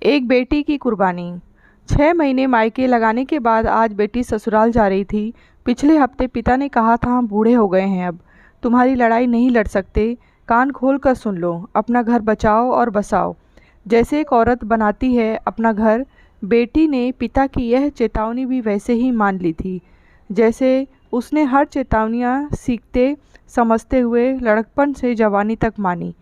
एक बेटी की कुर्बानी। 6 महीने मायके लगाने के बाद आज बेटी ससुराल जा रही थी। पिछले हफ्ते पिता ने कहा था, हम बूढ़े हो गए हैं, अब तुम्हारी लड़ाई नहीं लड़ सकते। कान खोल कर सुन लो, अपना घर बचाओ और बसाओ, जैसे एक औरत बनाती है अपना घर। बेटी ने पिता की यह चेतावनी भी वैसे ही मान ली थी जैसे उसने हर चेतावनियाँ सीखते समझते हुए लड़कपन से जवानी तक मानी।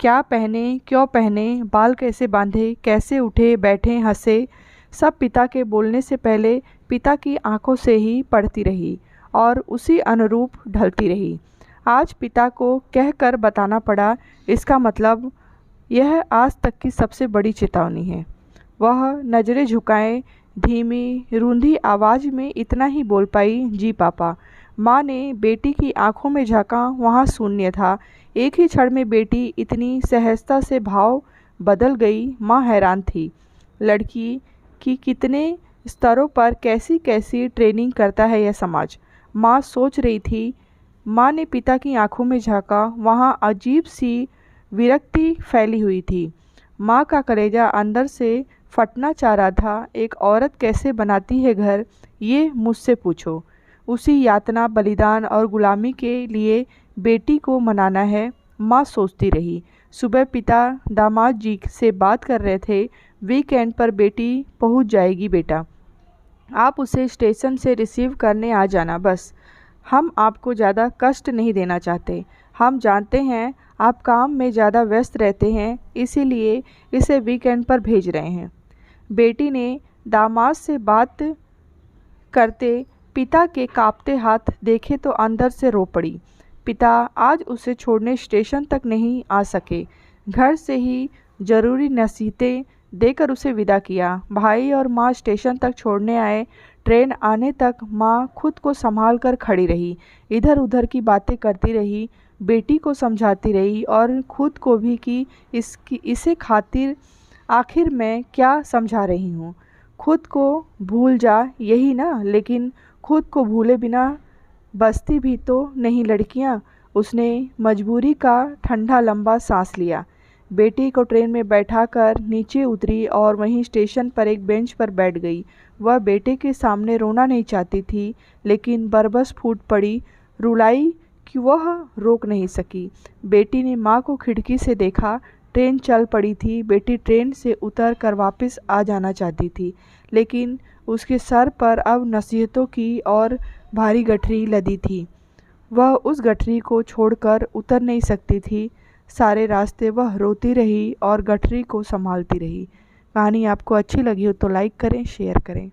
क्या पहने, क्यों पहने, बाल कैसे बांधे, कैसे उठे बैठे हंसे, सब पिता के बोलने से पहले पिता की आंखों से ही पढ़ती रही और उसी अनुरूप ढलती रही। आज पिता को कहकर बताना पड़ा, इसका मतलब यह आज तक की सबसे बड़ी चेतावनी है। वह नज़रें झुकाए धीमी रूंधी आवाज़ में इतना ही बोल पाई, जी पापा। माँ ने बेटी की आंखों में झांका, वहाँ शून्य था। एक ही क्षण में बेटी इतनी सहजता से भाव बदल गई। माँ हैरान थी, लड़की की कितने स्तरों पर कैसी कैसी ट्रेनिंग करता है यह समाज। माँ सोच रही थी। माँ ने पिता की आंखों में झांका, वहाँ अजीब सी विरक्ति फैली हुई थी। माँ का कलेजा अंदर से फटना चाह रहा था। एक औरत कैसे बनाती है घर, ये मुझसे पूछो। उसी यातना, बलिदान और गुलामी के लिए बेटी को मनाना है, माँ सोचती रही। सुबह पिता दामाद जी से बात कर रहे थे, वीकेंड पर बेटी पहुंच जाएगी बेटा, आप उसे स्टेशन से रिसीव करने आ जाना बस। हम आपको ज़्यादा कष्ट नहीं देना चाहते। हम जानते हैं आप काम में ज़्यादा व्यस्त रहते हैं, इसीलिए इसे वीकेंड पर भेज रहे हैं। बेटी ने दामाद से बात करते पिता के कांपते हाथ देखे तो अंदर से रो पड़ी। पिता आज उसे छोड़ने स्टेशन तक नहीं आ सके। घर से ही ज़रूरी नसीहतें देकर उसे विदा किया। भाई और माँ स्टेशन तक छोड़ने आए। ट्रेन आने तक माँ खुद को संभाल कर खड़ी रही, इधर उधर की बातें करती रही, बेटी को समझाती रही और खुद को भी कि इसे खातिर आखिर मैं क्या समझा रही हूँ। खुद को भूल जा, यही ना, लेकिन खुद को भूले बिना बसती भी तो नहीं लड़कियाँ। उसने मजबूरी का ठंडा लंबा सांस लिया। बेटी को ट्रेन में बैठाकर नीचे उतरी और वहीं स्टेशन पर एक बेंच पर बैठ गई। वह बेटे के सामने रोना नहीं चाहती थी, लेकिन बरबस फूट पड़ी, रुलाई कि वह रोक नहीं सकी। बेटी ने माँ को खिड़की से देखा। ट्रेन चल पड़ी थी। बेटी ट्रेन से उतर कर वापस आ जाना चाहती थी, लेकिन उसके सर पर अब नसीहतों की और भारी गठरी लदी थी। वह उस गठरी को छोड़कर उतर नहीं सकती थी। सारे रास्ते वह रोती रही और गठरी को संभालती रही। कहानी आपको अच्छी लगी हो तो लाइक करें, शेयर करें।